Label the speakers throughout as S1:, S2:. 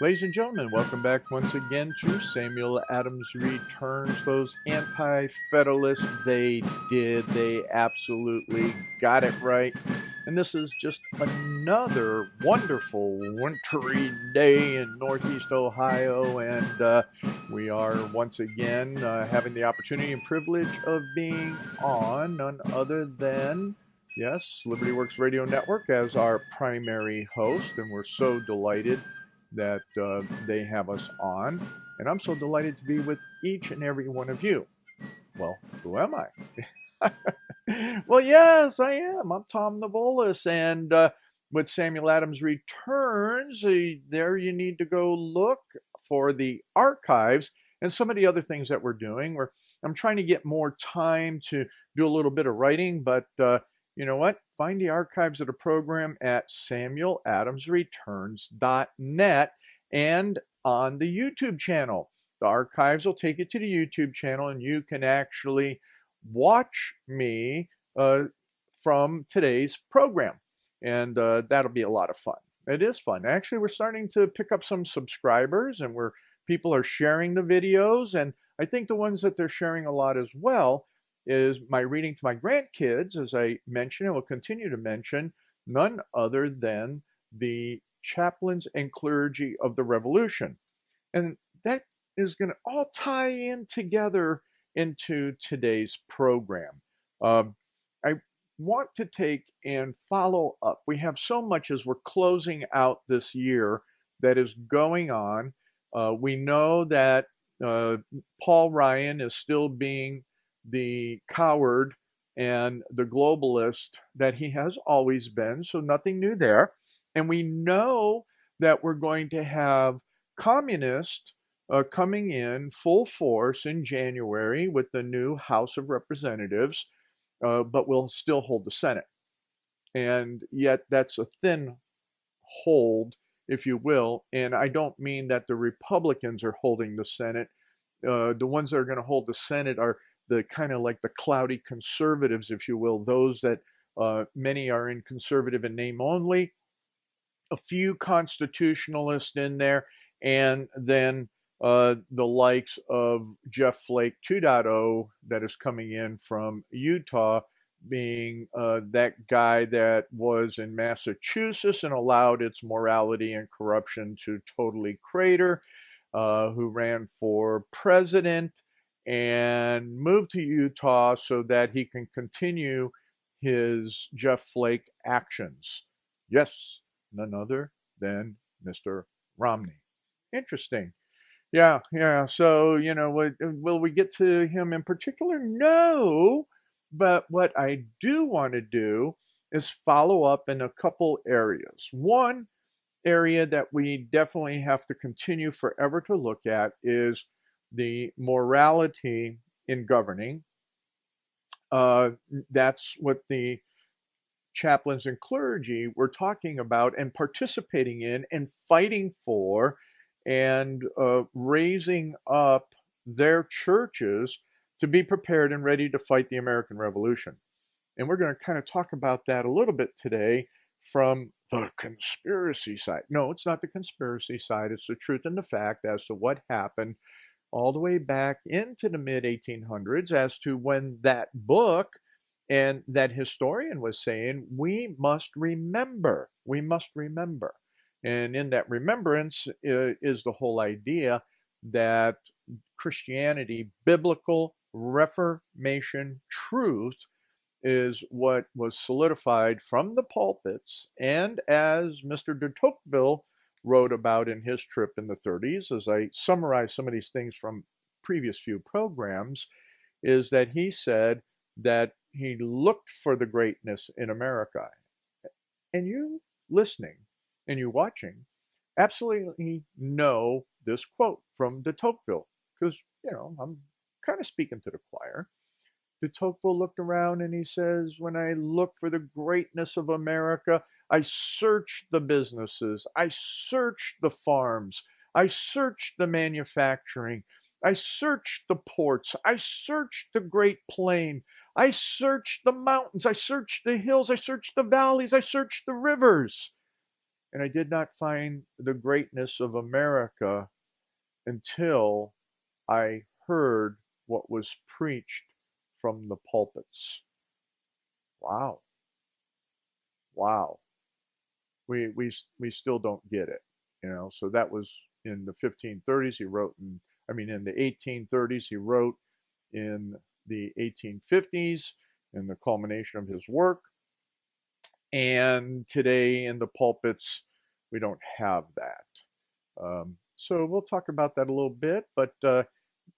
S1: Ladies and gentlemen, welcome back once again to Samuel Adams Returns. Those anti-federalists, they did. They absolutely got it right. And this is just another wonderful wintry day in Northeast Ohio. And we are once again having the opportunity and privilege of being on none other than, yes, Liberty Works Radio Network as our primary host. And we're so delighted that they have us on. And I'm so delighted to be with each and every one of you. Well, who am I? Well, yes, I am. I'm Tom Navolis. And with Samuel Adams Returns, there you need to go look for the archives and some of the other things that we're doing. I'm trying to get more time to do a little bit of writing, but you know what? Find the archives of the program at samueladamsreturns.net and on the YouTube channel. The archives will take you to the YouTube channel, and you can actually watch me from today's program. And that'll be a lot of fun. It is fun. Actually, we're starting to pick up some subscribers, and people are sharing the videos. And I think the ones that they're sharing a lot as well is my reading to my grandkids, as I mentioned and will continue to mention, none other than the chaplains and clergy of the Revolution. And that is going to all tie in together into today's program. I want to take and follow up. We have so much as we're closing out this year that is going on. We know that Paul Ryan is still being the coward and the globalist that he has always been, so nothing new there. And we know that we're going to have communists coming in full force in January with the new House of Representatives, but will still hold the Senate. And yet that's a thin hold, if you will. And I don't mean that the Republicans are holding the Senate. The ones that are going to hold the Senate are the kind of like the cloudy conservatives, if you will, those that many are in conservative in name only, a few constitutionalists in there, and then the likes of Jeff Flake 2.0 that is coming in from Utah, being that guy that was in Massachusetts and allowed its morality and corruption to totally crater, who ran for president and moved to Utah so that he can continue his Jeff Flake actions. Yes, none other than Mr. Romney. Interesting. Yeah. So, will we get to him in particular? No. But what I do want to do is follow up in a couple areas. One area that we definitely have to continue forever to look at is the morality in governing. That's what the chaplains and clergy were talking about and participating in and fighting for and raising up their churches to be prepared and ready to fight the American Revolution. And we're going to kind of talk about that a little bit today from the conspiracy side. No, it's not the conspiracy side. It's the truth and the fact as to what happened all the way back into the mid-1800s as to when that book and that historian was saying, we must remember. And in that remembrance is the whole idea that Christianity, biblical Reformation truth, is what was solidified from the pulpits. And as Mr. de Tocqueville wrote about in his trip in the 30s, as I summarize some of these things from previous few programs, is that he said that he looked for the greatness in America. And you listening and you watching absolutely know this quote from de Tocqueville, because, I'm kind of speaking to the choir. De Tocqueville looked around and he says, when I look for the greatness of America, I search the businesses, I search the farms, I search the manufacturing, I search the ports, I search the Great Plain, I search the mountains, I search the hills, I search the valleys, I search the rivers. and I did not find the greatness of America until I heard what was preached from the pulpits. Wow. Wow. We still don't get it, you know. So that was in the 1530s. He wrote in the 1830s. He wrote in the 1850s, in the culmination of his work. And today in the pulpits, we don't have that. So we'll talk about that a little bit, but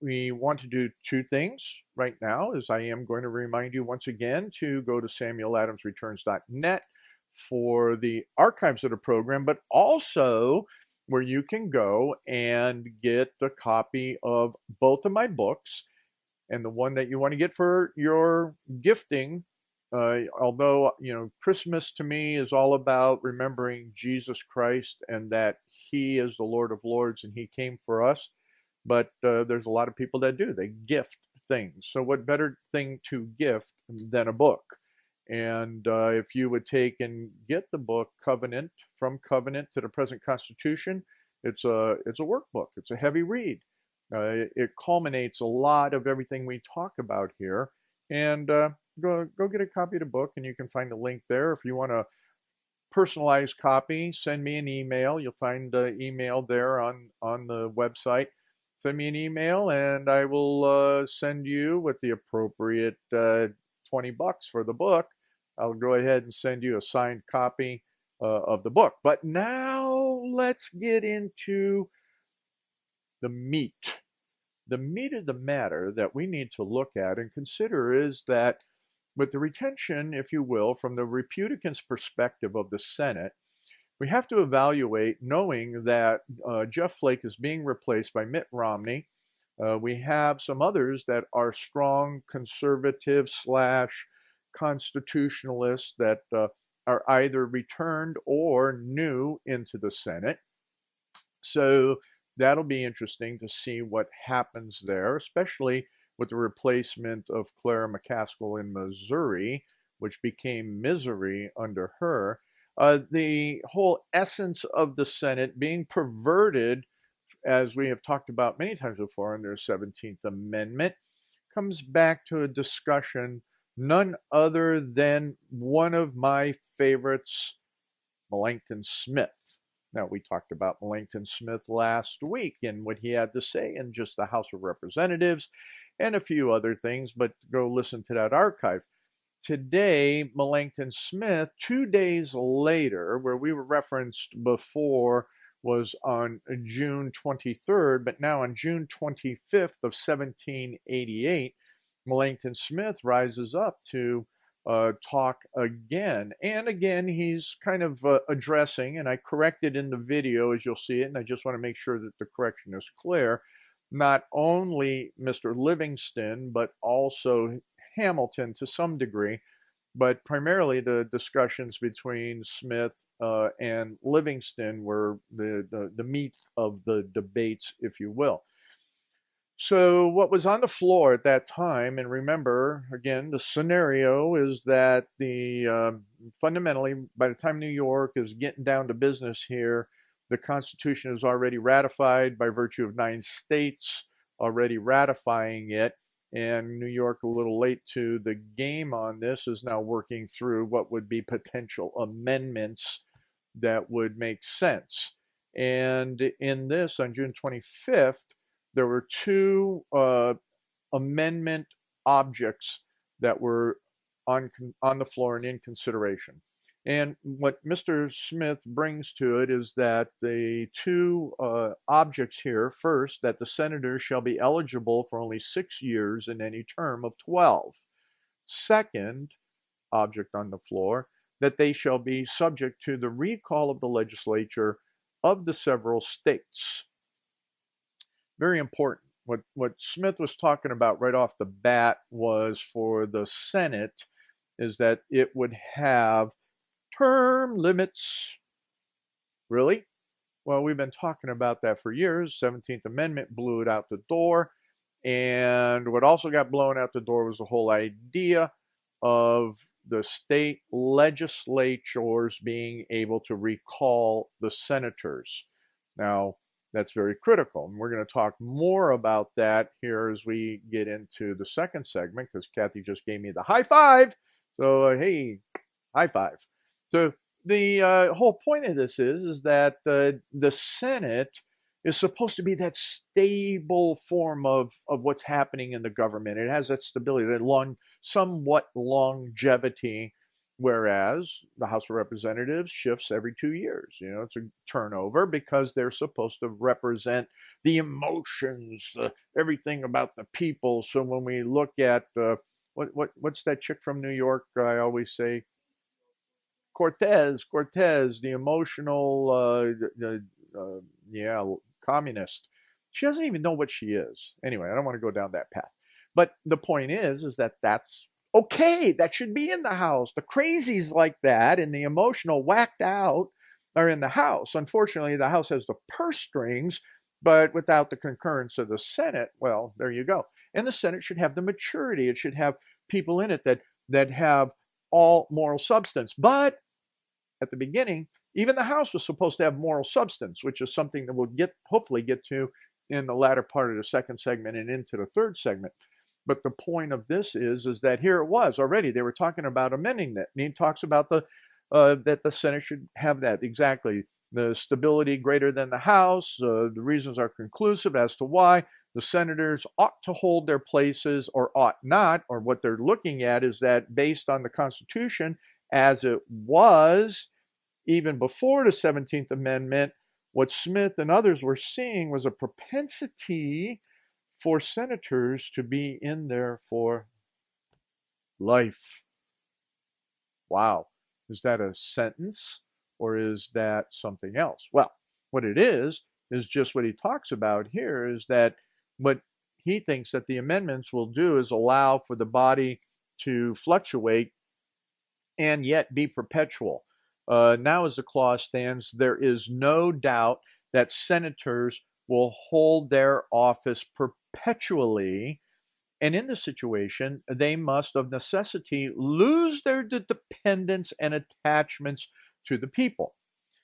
S1: we want to do two things right now, as I am going to remind you once again to go to samueladamsreturns.net for the archives of the program, but also where you can go and get a copy of both of my books, and the one that you want to get for your gifting. Although, you know, Christmas to me is all about remembering Jesus Christ and that he is the Lord of Lords and he came for us. But there's a lot of people that do. They gift things. So what better thing to gift than a book? And if you would take and get the book Covenant, From Covenant to the Present Constitution, it's a workbook. It's a heavy read. It culminates a lot of everything we talk about here. And go get a copy of the book, and you can find the link there. If you want a personalized copy, send me an email. You'll find the email there on the website. Send me an email, and I will send you with the appropriate $20 for the book. I'll go ahead and send you a signed copy of the book. But now let's get into the meat. The meat of the matter that we need to look at and consider is that with the retention, if you will, from the Republicans' perspective of the Senate, we have to evaluate, knowing that Jeff Flake is being replaced by Mitt Romney. We have some others that are strong conservative / constitutionalists that are either returned or new into the Senate. So that'll be interesting to see what happens there, especially with the replacement of Clara McCaskill in Missouri, which became misery under her. The whole essence of the Senate being perverted, as we have talked about many times before in their 17th Amendment, comes back to a discussion none other than one of my favorites, Melancton Smith. Now, we talked about Melancton Smith last week and what he had to say in just the House of Representatives and a few other things, but go listen to that archive. Today, Melancton Smith, 2 days later, where we were referenced before was on June 23rd, but now on June 25th of 1788, Melancton Smith rises up to talk again. And again, he's kind of addressing, and I corrected in the video as you'll see it, and I just want to make sure that the correction is clear, not only Mr. Livingston, but also Hamilton to some degree, but primarily the discussions between Smith and Livingston were the meat of the debates, if you will. So what was on the floor at that time, and remember, again, the scenario is that fundamentally, by the time New York is getting down to business here, the Constitution is already ratified by virtue of 9 states already ratifying it, and New York, a little late to the game on this, is now working through what would be potential amendments that would make sense. And in this, on June 25th, there were 2 amendment objects that were on the floor and in consideration. And what Mr. Smith brings to it is that the 2 objects here, first, that the senators shall be eligible for only 6 years in any term of 12. Second object on the floor, that they shall be subject to the recall of the legislature of the several states. Very important. What Smith was talking about right off the bat was for the Senate is that it would have term limits. Really? Well, we've been talking about that for years. 17th Amendment blew it out the door. And what also got blown out the door was the whole idea of the state legislatures being able to recall the senators. Now, that's very critical. And we're going to talk more about that here as we get into the second segment, because Kathy just gave me the high five. So, hey, high five. So the whole point of this is that the Senate is supposed to be that stable form of what's happening in the government. It has that stability, that somewhat longevity, whereas the House of Representatives shifts every 2 years. It's a turnover because they're supposed to represent the emotions, everything about the people. So when we look at what's that chick from New York? I always say Cortez, the emotional, yeah, communist. She doesn't even know what she is. Anyway, I don't want to go down that path. But the point is that that's okay. That should be in the House. The crazies like that and the emotional whacked out are in the House. Unfortunately, the House has the purse strings, but without the concurrence of the Senate, well, there you go. And the Senate should have the maturity. It should have people in it that have all moral substance. But at the beginning, even the House was supposed to have moral substance, which is something that we'll hopefully get to in the latter part of the second segment and into the third segment. But the point of this is that here it was already. They were talking about amending that. And he talks about that the Senate should have that exactly. The stability greater than the House. The reasons are conclusive as to why the senators ought to hold their places or ought not, or what they're looking at is that based on the Constitution as it was even before the 17th Amendment, what Smith and others were seeing was a propensity for senators to be in there for life. Wow. Is that a sentence or is that something else? Well, what it is just what he talks about here is that what he thinks that the amendments will do is allow for the body to fluctuate and yet be perpetual. Now, as the clause stands, there is no doubt that senators will hold their office perpetually. And in this situation, they must of necessity lose their dependence and attachments to the people.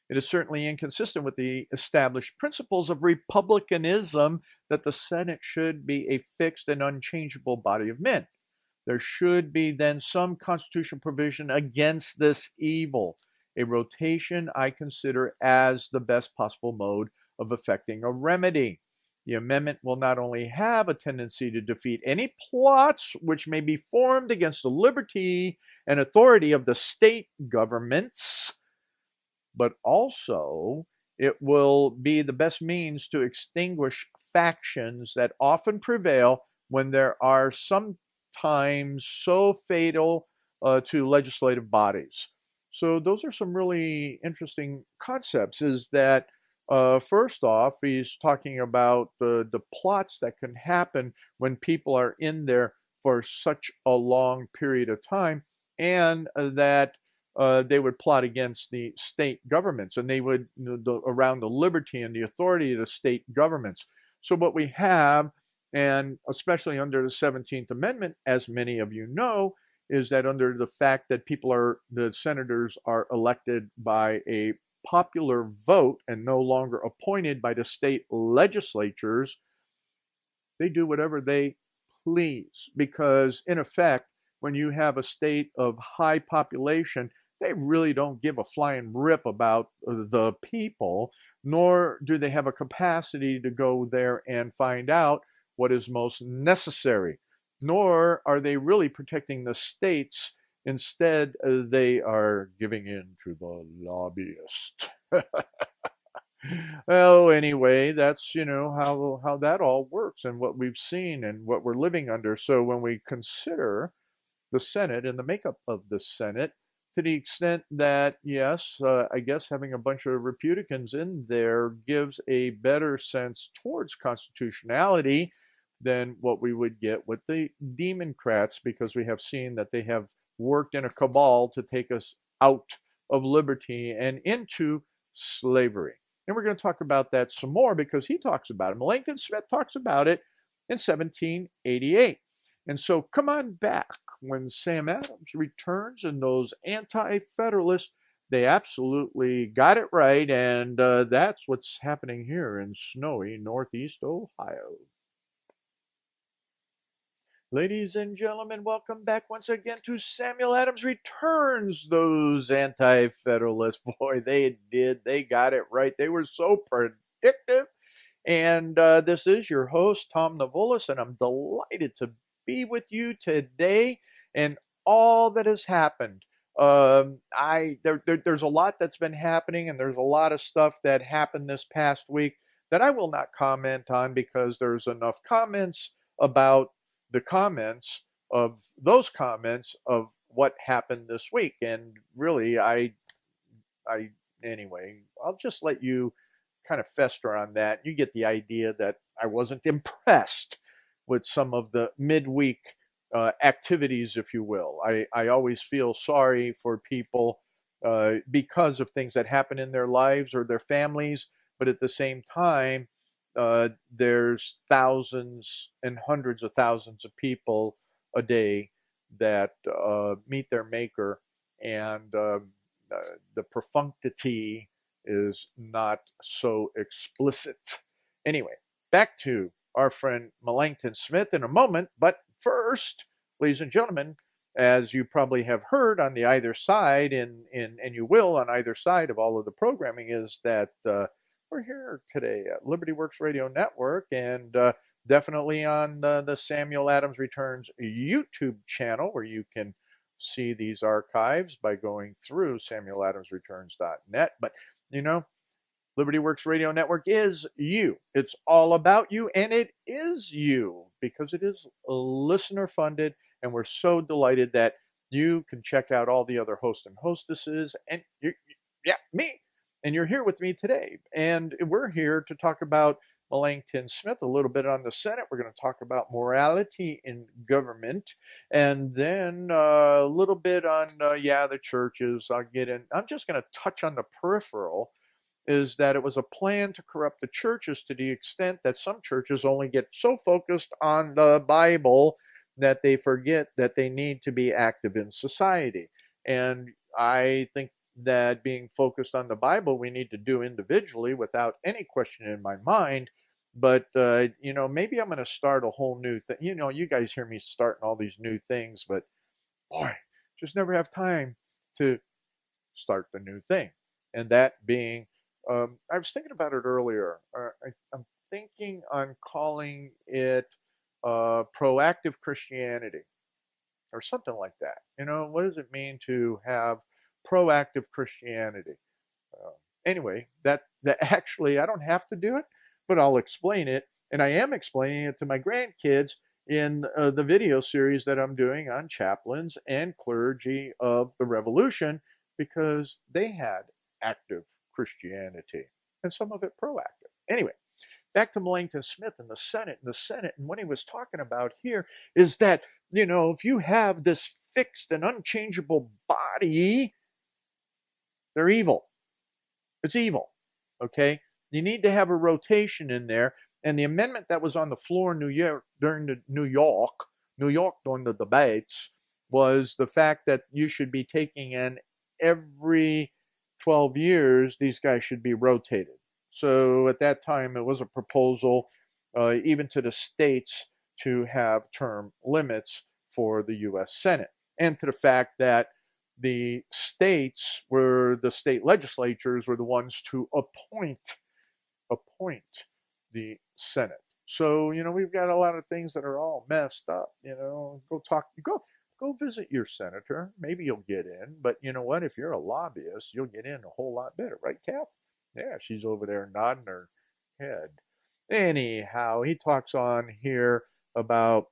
S1: It is certainly inconsistent with the established principles of republicanism that the Senate should be a fixed and unchangeable body of men. There should be then some constitutional provision against this evil. A rotation I consider as the best possible mode of effecting a remedy. The amendment will not only have a tendency to defeat any plots which may be formed against the liberty and authority of the state governments, but also it will be the best means to extinguish factions that often prevail when there are sometimes so fatal to legislative bodies. So those are some really interesting concepts, is that first off, he's talking about the plots that can happen when people are in there for such a long period of time, and that they would plot against the state governments, and they would, around the liberty and the authority of the state governments. So what we have, and especially under the 17th Amendment, as many of you know, is that under the fact that the senators are elected by a popular vote and no longer appointed by the state legislatures, they do whatever they please. Because in effect, when you have a state of high population, they really don't give a flying rip about the people, nor do they have a capacity to go there and find out what is most necessary, nor are they really protecting the states. Instead, they are giving in to the lobbyist. Well, anyway, that's, how that all works and what we've seen and what we're living under. So when we consider the Senate and the makeup of the Senate, to the extent that, yes, I guess having a bunch of Republicans in there gives a better sense towards constitutionality than what we would get with the Democrats, because we have seen that they have worked in a cabal to take us out of liberty and into slavery. And we're going to talk about that some more because he talks about it. Melancton Smith talks about it in 1788. And so come on back when Sam Adams returns and those anti-federalists, they absolutely got it right. And that's what's happening here in snowy Northeast Ohio. Ladies and gentlemen, welcome back once again to Samuel Adams Returns. Those anti-federalists, boy, they did. They got it right. They were so predictive. And this is your host, Tom Navolis, and I'm delighted to be with you today and all that has happened. There's a lot that's been happening, and there's a lot of stuff that happened this past week that I will not comment on because there's enough comments about the comments of those comments of what happened this week. And really, anyway, I'll just let you kind of fester on that. You get the idea that I wasn't impressed with some of the midweek activities, if you will. I always feel sorry for people because of things that happen in their lives or their families, but at the same time, there's thousands and hundreds of thousands of people a day that meet their maker, and the profundity is not so explicit. Anyway, back to our friend Melancton Smith in a moment, but first, ladies and gentlemen, as you probably have heard on the either side, and you will on either side of all of the programming, is that we're here today at Liberty Works Radio Network, and definitely on the Samuel Adams Returns YouTube channel, where you can see these archives by going through samueladamsreturns.net. But you know, Liberty Works Radio Network is you. It's all about you, and it is you because it is listener funded, and we're so delighted that you can check out all the other hosts and hostesses, and me. And you're here with me today. And we're here to talk about Melancton Smith, a little bit on the Senate. We're going to talk about morality in government. And then a little bit on, the churches. I'll get in. I'm just going to touch on the peripheral, is that it was a plan to corrupt the churches to the extent that some churches only get so focused on the Bible that they forget that they need to be active in society. And I think that being focused on the Bible, we need to do individually without any question in my mind. But, maybe I'm going to start a whole new thing. You guys hear me starting all these new things, but boy, just never have time to start the new thing. And that being, I was thinking about it earlier. I'm thinking on calling it proactive Christianity or something like that. What does it mean to have proactive Christianity? Anyway, that actually I don't have to do it, but I'll explain it, and I am explaining it to my grandkids in the video series that I'm doing on chaplains and clergy of the Revolution, because they had active Christianity and some of it proactive. Anyway, back to Melancton Smith and the Senate. And what he was talking about here is that, if you have this fixed and unchangeable body, they're evil. It's evil, okay? You need to have a rotation in there. And the amendment that was on the floor in New York during the debates was the fact that you should be taking in every 12 years, these guys should be rotated. So at that time, it was a proposal, even to the states, to have term limits for the U.S. Senate, and to the fact that the states the state legislatures were the ones to appoint the Senate. So, we've got a lot of things that are all messed up. Go visit your senator. Maybe you'll get in. But you know what? If you're a lobbyist, you'll get in a whole lot better. Right, Kath? Yeah, she's over there nodding her head. Anyhow, he talks on here about,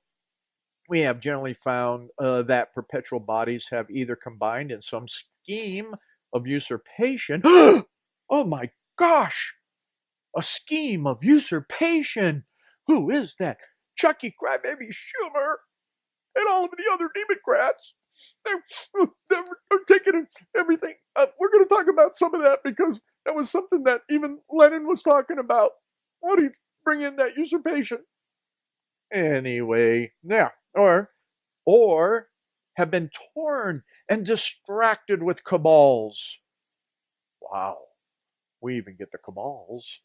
S1: we have generally found that perpetual bodies have either combined in some scheme of usurpation. Oh my gosh! A scheme of usurpation! Who is that? Chucky Crybaby Schumer and all of the other Democrats. They're taking everything. We're going to talk about some of that because that was something that even Lenin was talking about. How do you bring in that usurpation? Anyway, yeah. or have been torn and distracted with cabals. Wow, we even get the cabals.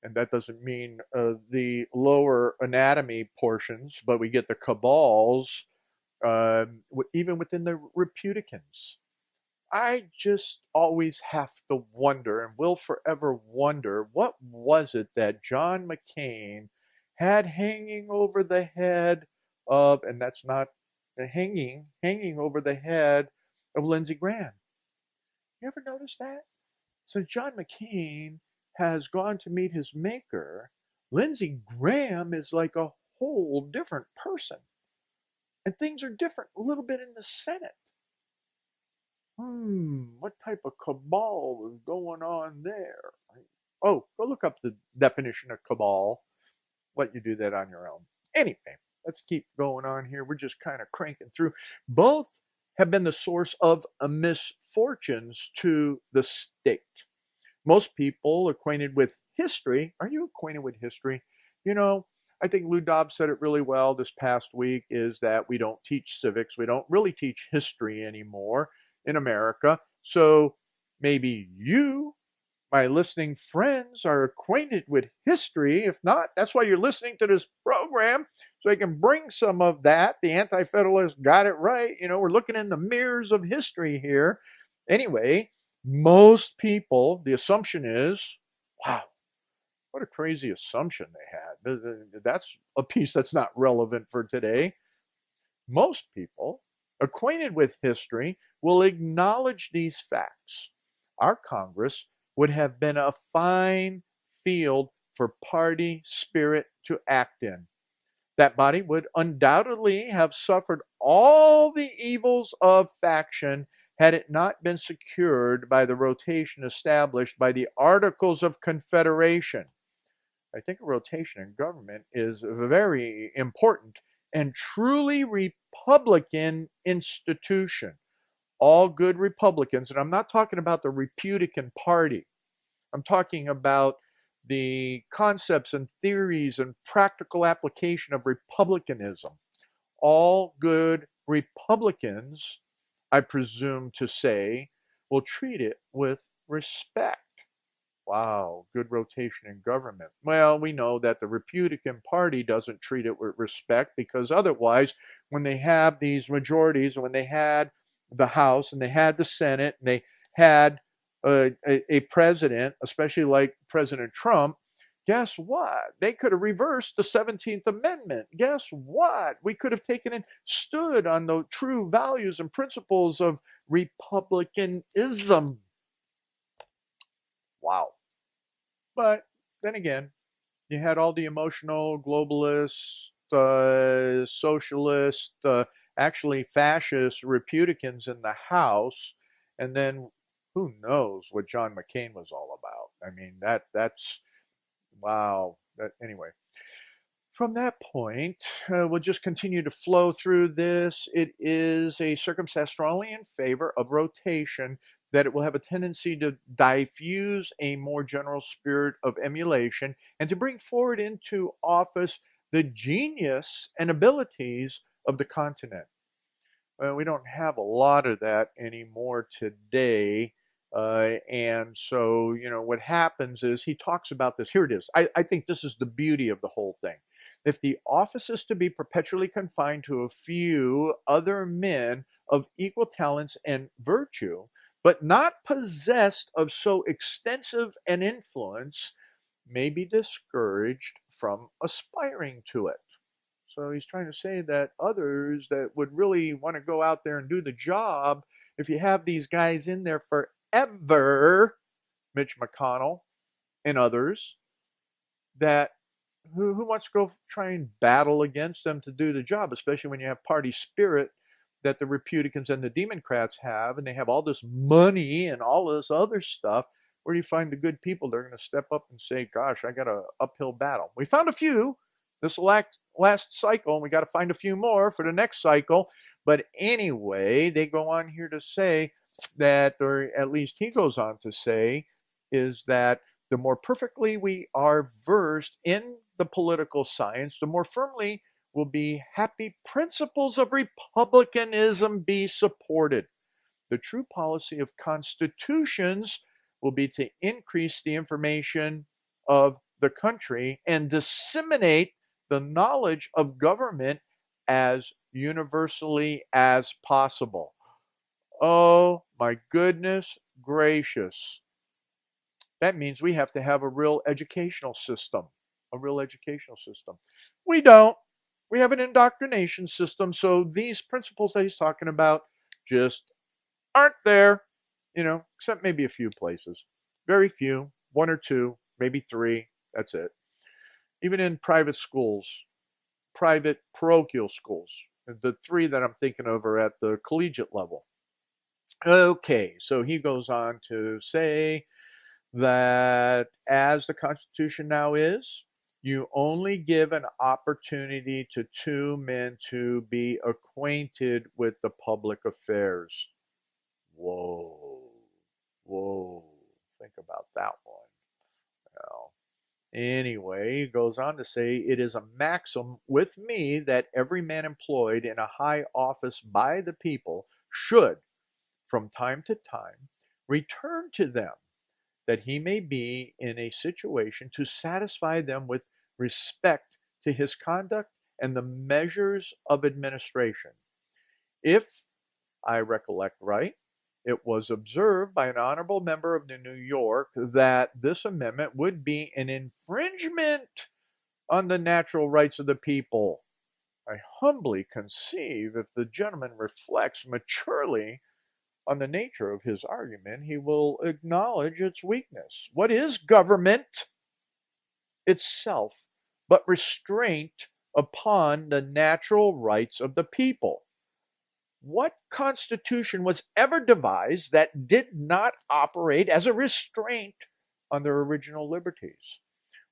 S1: And that doesn't mean the lower anatomy portions, but we get the cabals even within the Republicans. I just always have to wonder and will forever wonder, what was it that John McCain had hanging over the head of, and that's not hanging over the head of Lindsey Graham. You ever notice that? So John McCain has gone to meet his maker. Lindsey Graham is like a whole different person. And things are different a little bit in the Senate. What type of cabal is going on there? Oh, go look up the definition of cabal. Let you do that on your own. Anyway, let's keep going on here. We're just kind of cranking through. Both have been the source of misfortunes to the state. Most people acquainted with history, are you acquainted with history? You know, I think Lou Dobbs said it really well this past week, is that we don't teach civics. We don't really teach history anymore in America. So maybe you, my listening friends, are acquainted with history. If not, that's why you're listening to this program, so I can bring some of that. The Anti-Federalists got it right. You know, we're looking in the mirrors of history here. Anyway, most people, the assumption is, wow, what a crazy assumption they had. That's a piece that's not relevant for today. Most people acquainted with history will acknowledge these facts. Our Congress would have been a fine field for party spirit to act in. That body would undoubtedly have suffered all the evils of faction had it not been secured by the rotation established by the Articles of Confederation. I think a rotation in government is a very important and truly Republican institution. All good Republicans, and I'm not talking about the Republican Party, I'm talking about the concepts and theories and practical application of republicanism. All good Republicans, I presume to say, will treat it with respect. Wow, good rotation in government. Well, we know that the Republican Party doesn't treat it with respect, because otherwise, when they have these majorities, when they had the House and they had the Senate and they had a president, especially like President Trump, guess what? They could have reversed the 17th Amendment. Guess what? We could have taken and stood on the true values and principles of republicanism. Wow. But then again, you had all the emotional globalists, socialists, actually fascist Republicans in the House, and then who knows what John McCain was all about. I mean, that's wow. Anyway, from that point, we'll just continue to flow through this. It is a circumstance strongly in favor of rotation, that it will have a tendency to diffuse a more general spirit of emulation and to bring forward into office the genius and abilities of the continent. We don't have a lot of that anymore today. And so, you know, what happens is he talks about this. Here it is. I think this is the beauty of the whole thing. If the office is to be perpetually confined to a few other men of equal talents and virtue, but not possessed of so extensive an influence, may be discouraged from aspiring to it. So he's trying to say that others that would really want to go out there and do the job, if you have these guys in there forever, Mitch McConnell and others, that who wants to go try and battle against them to do the job, especially when you have party spirit that the Republicans and the Democrats have, and they have all this money and all this other stuff. Where do you find the good people that are going to step up and say, gosh, I got an uphill battle? We found a few this last cycle, and we got to find a few more for the next cycle. But anyway, they go on here to say that, or at least he goes on to say, is that the more perfectly we are versed in the political science, the more firmly will be happy principles of republicanism be supported. The true policy of constitutions will be to increase the information of the country and disseminate the knowledge of government as universally as possible. Oh my goodness gracious. That means we have to have a real educational system. A real educational system. We don't. We have an indoctrination system, so these principles that he's talking about just aren't there, except maybe a few places. Very few, one or two, maybe three, that's it. Even in private schools, private parochial schools, the three that I'm thinking of are at the collegiate level. Okay, so he goes on to say that as the Constitution now is, you only give an opportunity to two men to be acquainted with the public affairs. Whoa, whoa, think about that one. Well, anyway, he goes on to say, it is a maxim with me that every man employed in a high office by the people should, from time to time, return to them, that he may be in a situation to satisfy them with respect to his conduct and the measures of administration. If I recollect right, it was observed by an honorable member of New York that this amendment would be an infringement on the natural rights of the people. I humbly conceive if the gentleman reflects maturely on the nature of his argument, he will acknowledge its weakness. What is government? Itself, but restraint upon the natural rights of the people. What constitution was ever devised that did not operate as a restraint on their original liberties?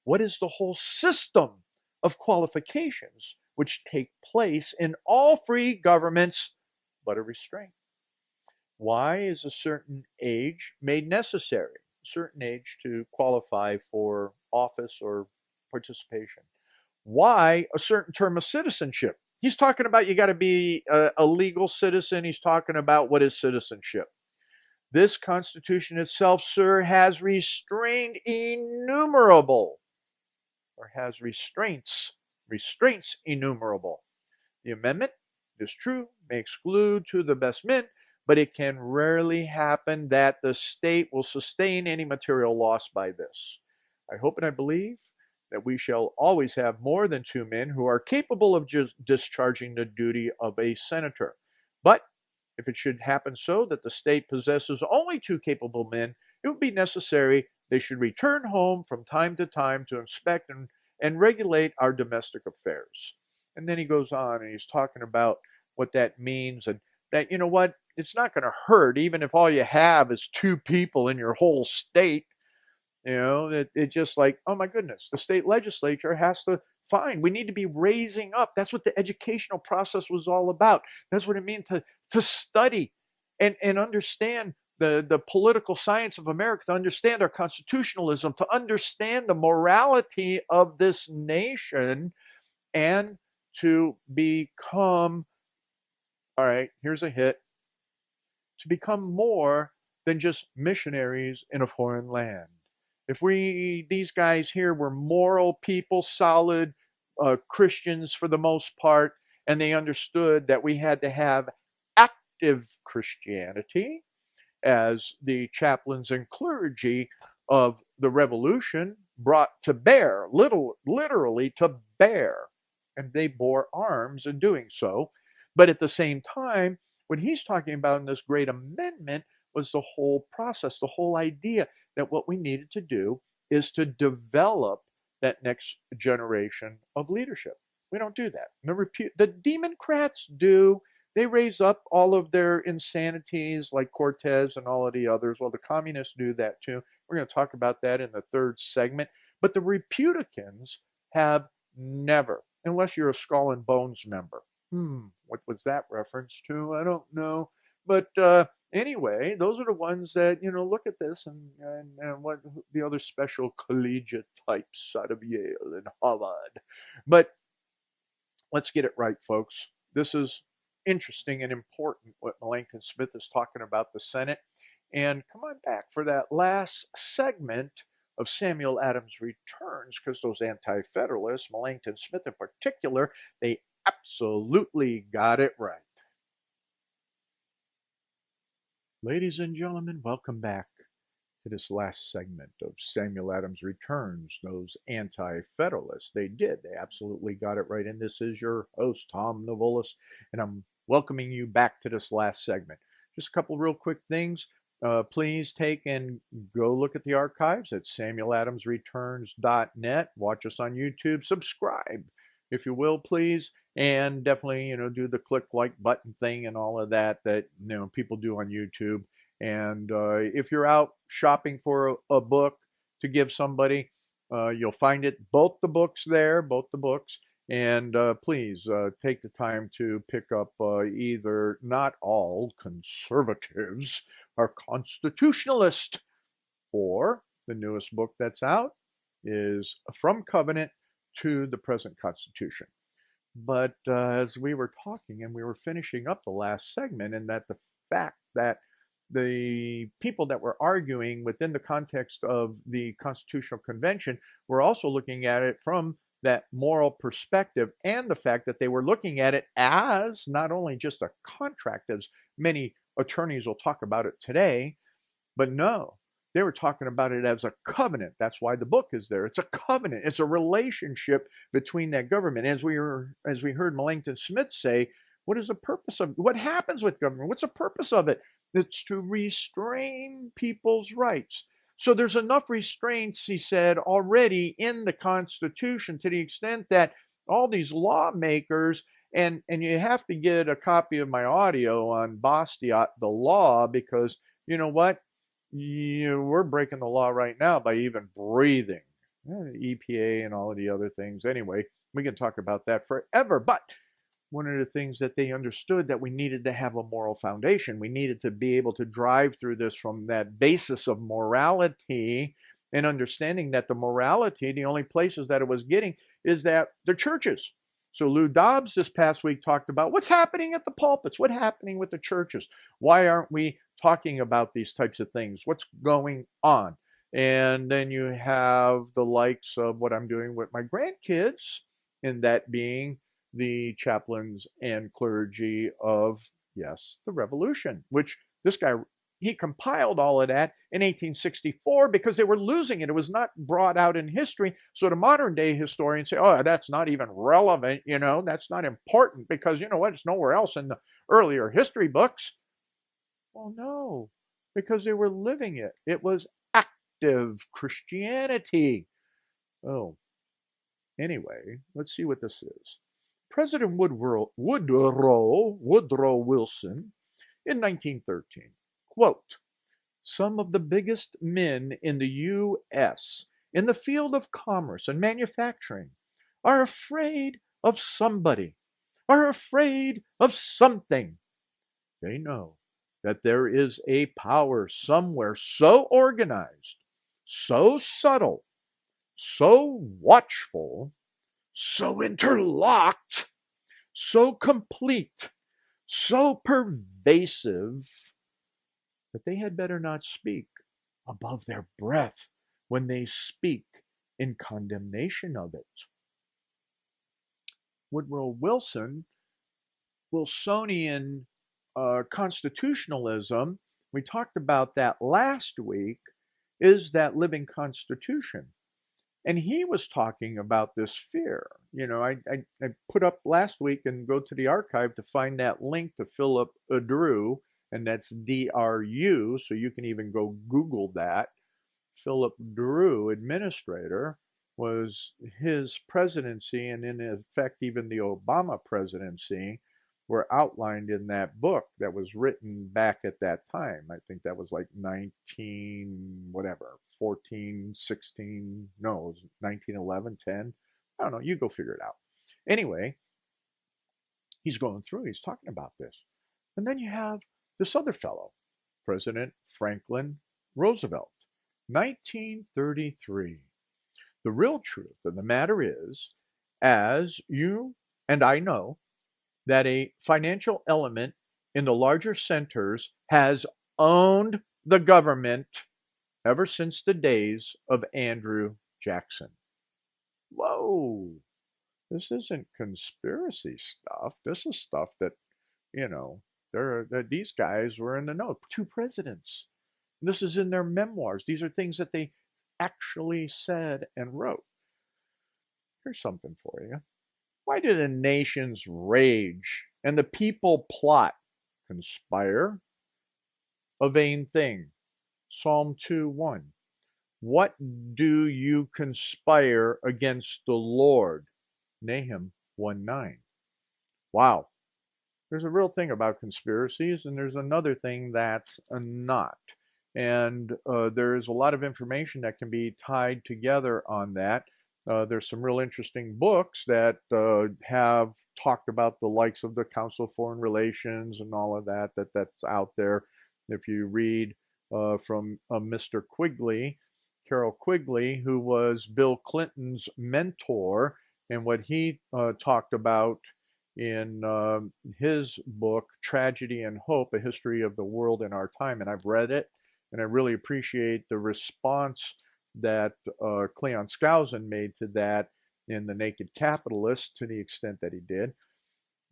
S1: What is the whole system of qualifications which take place in all free governments but a restraint? Why is a certain age made necessary? A certain age to qualify for office or participation. Why a certain term of citizenship? He's talking about you got to be a legal citizen. He's talking about what is citizenship. This Constitution itself, sir, has restrained innumerable, or has restraints innumerable. The amendment, it is true, may exclude to the best men, but it can rarely happen that the state will sustain any material loss by this. I hope and I believe that we shall always have more than two men who are capable of discharging the duty of a senator. But if it should happen so that the state possesses only two capable men, it would be necessary they should return home from time to time to inspect and regulate our domestic affairs. And then he goes on and he's talking about what that means, and that, it's not going to hurt even if all you have is two people in your whole state. It's just like, oh my goodness, the state legislature has to we need to be raising up. That's what the educational process was all about. That's what it means to study and understand the political science of America, to understand our constitutionalism, to understand the morality of this nation, and to become, all right, here's a hit, to become more than just missionaries in a foreign land. If these guys here were moral people, solid Christians for the most part, and they understood that we had to have active Christianity, as the chaplains and clergy of the revolution brought to bear, literally to bear, and they bore arms in doing so. But at the same time, what he's talking about in this great amendment was the whole process, the whole idea that what we needed to do is to develop that next generation of leadership. We don't do that. The Democrats do. They raise up all of their insanities like Cortez and all of the others. Well, the communists do that too. We're going to talk about that in the third segment. But the Republicans have never, unless you're a Skull and Bones member. What was that reference to? I don't know. But anyway, those are the ones that, look at this and what the other special collegiate types out of Yale and Harvard. But let's get it right, folks. This is interesting and important what Melancton Smith is talking about the Senate. And come on back for that last segment of Samuel Adams Returns, because those anti-federalists, Melancton Smith in particular, they absolutely got it right. Ladies and gentlemen, welcome back to this last segment of Samuel Adams Returns. Those anti-federalists, they did. They absolutely got it right. And this is your host, Tom Novolis, and I'm welcoming you back to this last segment. Just a couple real quick things. Please take and go look at the archives at samueladamsreturns.net. Watch us on YouTube. Subscribe, if you will, please. And definitely, do the click like button thing and all of that people do on YouTube. And if you're out shopping for a book to give somebody, you'll find it, both the books there, both the books. And please take the time to pick up either Not All Conservatives Are Constitutionalists, or the newest book that's out is From Covenant to the Present Constitution. But as we were talking and we were finishing up the last segment, and that the fact that the people that were arguing within the context of the Constitutional Convention were also looking at it from that moral perspective, and the fact that they were looking at it as not only just a contract, as many attorneys will talk about it today, but no, they were talking about it as a covenant. That's why the book is there. It's a covenant. It's a relationship between that government. As we heard Melancton Smith say, what is the purpose of what happens with government? What's the purpose of it? It's to restrain people's rights. So there's enough restraints, he said, already in the Constitution, to the extent that all these lawmakers, and you have to get a copy of my audio on Bastiat, the law, because you know what? We're breaking the law right now by even breathing. EPA and all of the other things. Anyway, we can talk about that forever. But one of the things that they understood, that we needed to have a moral foundation. We needed to be able to drive through this from that basis of morality, and understanding that the morality, the only places that it was getting is that the churches. So Lou Dobbs this past week talked about what's happening at the pulpits, what's happening with the churches. Why aren't we talking about these types of things? What's going on? And then you have the likes of what I'm doing with my grandkids, and that being the chaplains and clergy of, yes, the Revolution, which this guy, he compiled all of that in 1864 because they were losing it. It was not brought out in history. So the modern day historians say, oh, that's not even relevant, that's not important because you know what, it's nowhere else in the earlier history books. Well, no, because they were living it. It was active Christianity. Oh, anyway, let's see what this is. President Woodrow Wilson in 1913, quote, some of the biggest men in the U.S. in the field of commerce and manufacturing are afraid of somebody, are afraid of something. They know that there is a power somewhere so organized, so subtle, so watchful, so interlocked, so complete, so pervasive, that they had better not speak above their breath when they speak in condemnation of it. Woodrow Wilson, Wilsonian constitutionalism, we talked about that last week, is that living constitution. And he was talking about this fear. I put up last week, and go to the archive to find that link to Philip Drew, and that's DRU, so you can even go Google that. Philip Drew, administrator, was his presidency, and in effect even the Obama presidency, were outlined in that book that was written back at that time. I think that was like 14, 16, no, it was 1911, 10. I don't know, you go figure it out. Anyway, he's going through, he's talking about this. And then you have this other fellow, President Franklin Roosevelt, 1933. The real truth of the matter is, as you and I know that a financial element in the larger centers has owned the government ever since the days of Andrew Jackson. Whoa, this isn't conspiracy stuff. This is stuff that, you know, these guys were in the know. Two presidents. This is in their memoirs. These are things that they actually said and wrote. Here's something for you. Why do the nations rage and the people plot? Conspire, a vain thing. Psalm 2:1. What do you conspire against the Lord? Nahum 1:9. Wow. There's a real thing about conspiracies, and there's another thing that's not. And there's a lot of information that can be tied together on that. There's some real interesting books that have talked about the likes of the Council of Foreign Relations and all of that's out there. If you read from Mr. Quigley, Carroll Quigley, who was Bill Clinton's mentor, and what he talked about in his book, Tragedy and Hope, A History of the World in Our Time. And I've read it, and I really appreciate the response that Cleon Skousen made to that in The Naked Capitalist, to the extent that he did.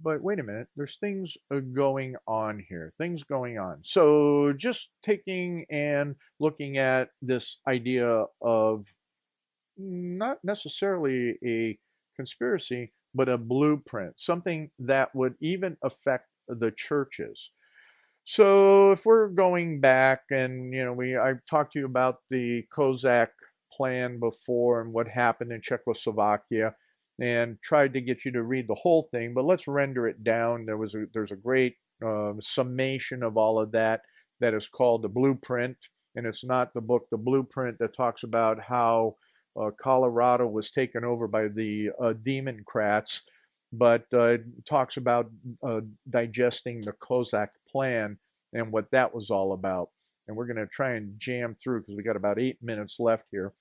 S1: But wait a minute, there's things going on here, things going on. So just taking and looking at this idea of not necessarily a conspiracy, but a blueprint, something that would even affect the churches. So if we're going back, and I've talked to you about the Kozak plan before and what happened in Czechoslovakia, and tried to get you to read the whole thing, but let's render it down. There's a great summation of all of that is called The Blueprint, and it's not the book The Blueprint that talks about how Colorado was taken over by the Democrats, but talks about digesting the Kozak plan and what that was all about. And we're going to try and jam through because we got about 8 minutes left here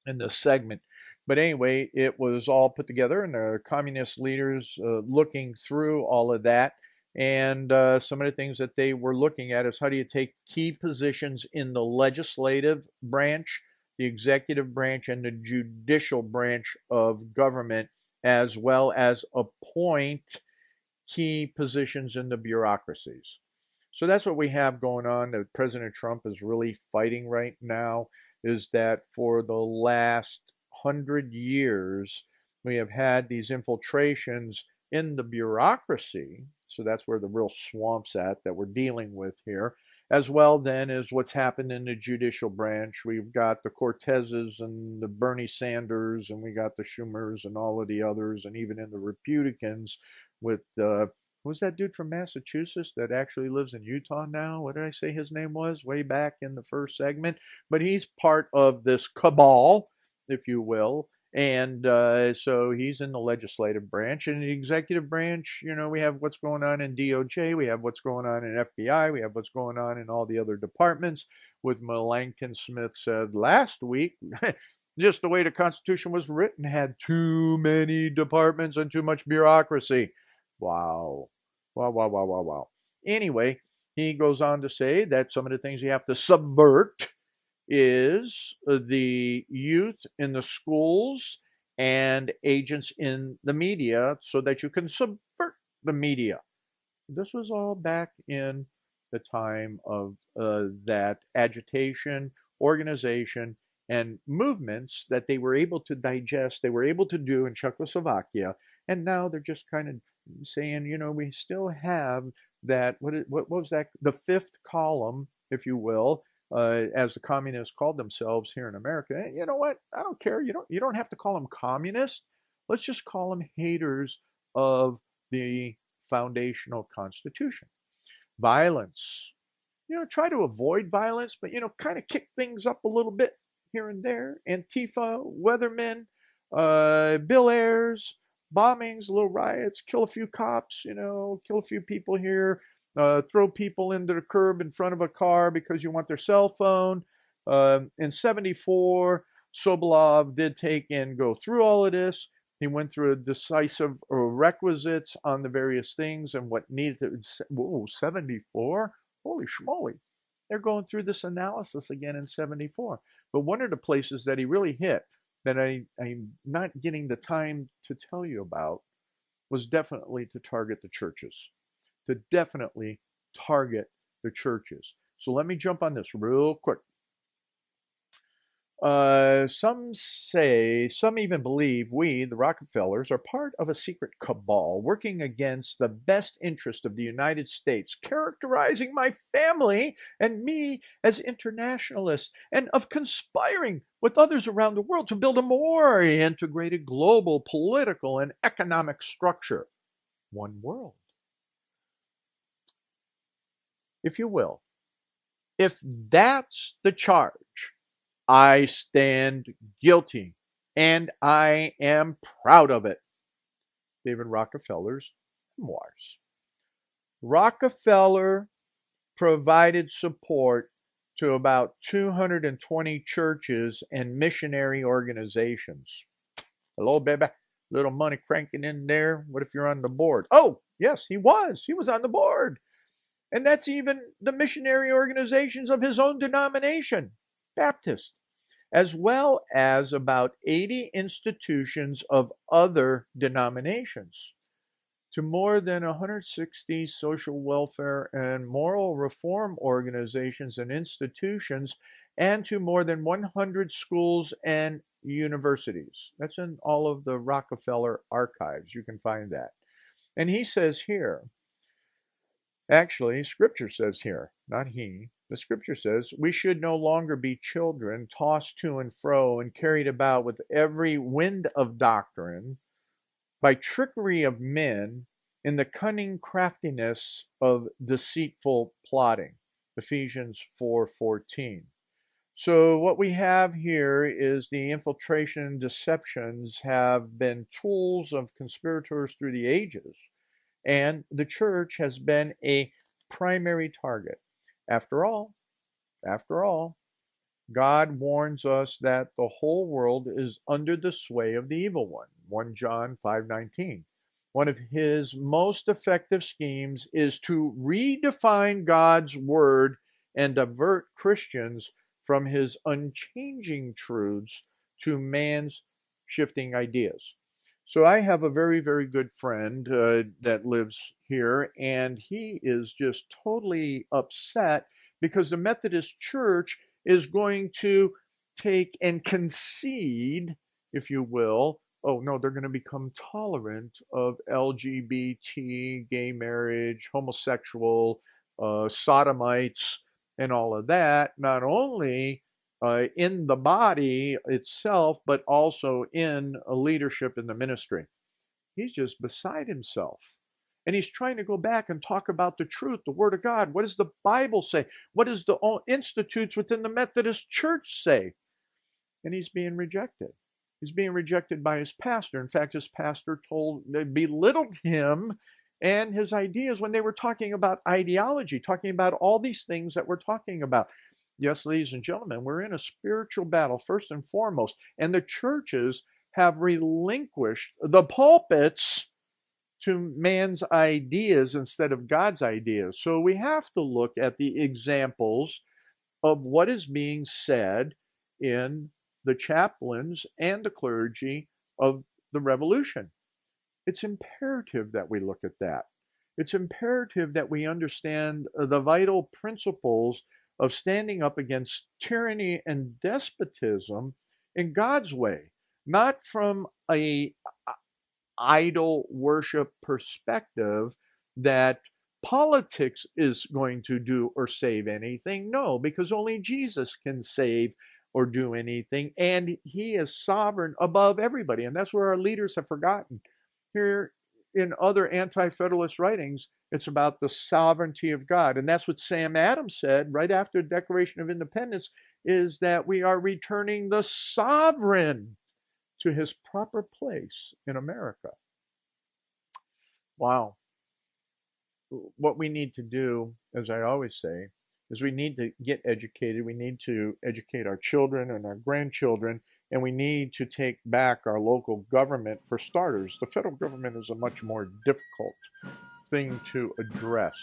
S1: in this segment. But anyway, it was all put together, and the communist leaders looking through all of that. And some of the things that they were looking at is how do you take key positions in the legislative branch, the executive branch, and the judicial branch of government, as well as appoint key positions in the bureaucracies. So that's what we have going on that President Trump is really fighting right now, is that for the last 100 years, we have had these infiltrations in the bureaucracy. So that's where the real swamp's at that we're dealing with here, as well then as what's happened in the judicial branch. We've got the Cortezes and the Bernie Sanders, and we got the Schumers and all of the others, and even in the Republicans with who's that dude from Massachusetts that actually lives in Utah now? What did I say his name was way back in the first segment? But he's part of this cabal, if you will. And so he's in the legislative branch. And the executive branch, we have what's going on in DOJ, we have what's going on in FBI, we have what's going on in all the other departments. With Melancton Smith said last week, just the way the Constitution was written had too many departments and too much bureaucracy. Wow. Wow, wow, wow, wow, wow. Anyway, he goes on to say that some of the things you have to subvert is the youth in the schools and agents in the media so that you can subvert the media. This was all back in the time of that agitation, organization, and movements that they were able to digest, they were able to do in Czechoslovakia. And now they're just kind of saying, we still have that, what was that, the fifth column, if you will, as the communists called themselves here in America. And you know what? I don't care. You don't have to call them communists. Let's just call them haters of the foundational Constitution. Violence. Try to avoid violence, but kind of kick things up a little bit here and there. Antifa, Weathermen, Bill Ayers, bombings, little riots, kill a few cops, kill a few people here, throw people into the curb in front of a car because you want their cell phone. In 74, Sobolov did take and go through all of this, He went through a decisive requisites on the various things and what needed. 74? Holy schmoly. They're going through this analysis again in 74. But one of the places that he really hit that I'm not getting the time to tell you about was definitely to target the churches. To definitely target the churches. So let me jump on this real quick. Some even believe we, the Rockefellers, are part of a secret cabal working against the best interest of the United States, characterizing my family and me as internationalists, and of conspiring with others around the world to build a more integrated global political and economic structure. One world, if you will. If that's the charge, I stand guilty, and I am proud of it. David Rockefeller's memoirs. Rockefeller provided support to about 220 churches and missionary organizations. Hello, baby. Little money cranking in there. What if you're on the board? Oh, yes, he was. He was on the board. And that's even the missionary organizations of his own denomination, Baptist, as well as about 80 institutions of other denominations, to more than 160 social welfare and moral reform organizations and institutions, and to more than 100 schools and universities. That's in all of the Rockefeller archives. You can find that. And he says here, actually, Scripture says here, not he. The Scripture says, we should no longer be children tossed to and fro and carried about with every wind of doctrine by trickery of men in the cunning craftiness of deceitful plotting. Ephesians 4:14. So what we have here is the infiltration and deceptions have been tools of conspirators through the ages. And the church has been a primary target. After all, God warns us that the whole world is under the sway of the evil one. 1 John 5:19. One of his most effective schemes is to redefine God's word and divert Christians from his unchanging truths to man's shifting ideas. So I have a very, very good friend that lives here, and he is just totally upset because the Methodist Church is going to take and concede, if you will. Oh, no, they're going to become tolerant of LGBT, gay marriage, homosexual, sodomites, and all of that, not only in the body itself, but also in a leadership in the ministry. He's just beside himself. And he's trying to go back and talk about the truth, the Word of God. What does the Bible say? What does the institutes within the Methodist Church say? And he's being rejected. He's being rejected by his pastor. In fact, his pastor belittled him and his ideas when they were talking about ideology, talking about all these things that we're talking about. Yes, ladies and gentlemen, we're in a spiritual battle, first and foremost, and the churches have relinquished the pulpits to man's ideas instead of God's ideas. So we have to look at the examples of what is being said in the chaplains and the clergy of the revolution. It's imperative that we look at that. It's imperative that we understand the vital principles of standing up against tyranny and despotism in God's way, not from a idol worship perspective that politics is going to do or save anything. No, because only Jesus can save or do anything, and he is sovereign above everybody. And that's where our leaders have forgotten. Here in other anti-federalist writings, it's about the sovereignty of God. And that's what Sam Adams said right after the Declaration of Independence, is that we are returning the sovereign to his proper place in America. Wow. What we need to do, as I always say, is we need to get educated. We need to educate our children and our grandchildren And we need to take back our local government for starters. The federal government is a much more difficult thing to address.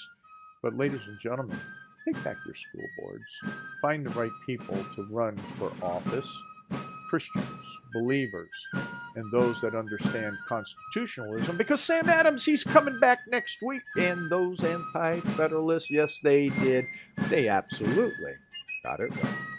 S1: But ladies and gentlemen, take back your school boards. Find the right people to run for office. Christians, believers, and those that understand constitutionalism. Because Sam Adams, he's coming back next week. And those anti-federalists, yes, they did. They absolutely got it right.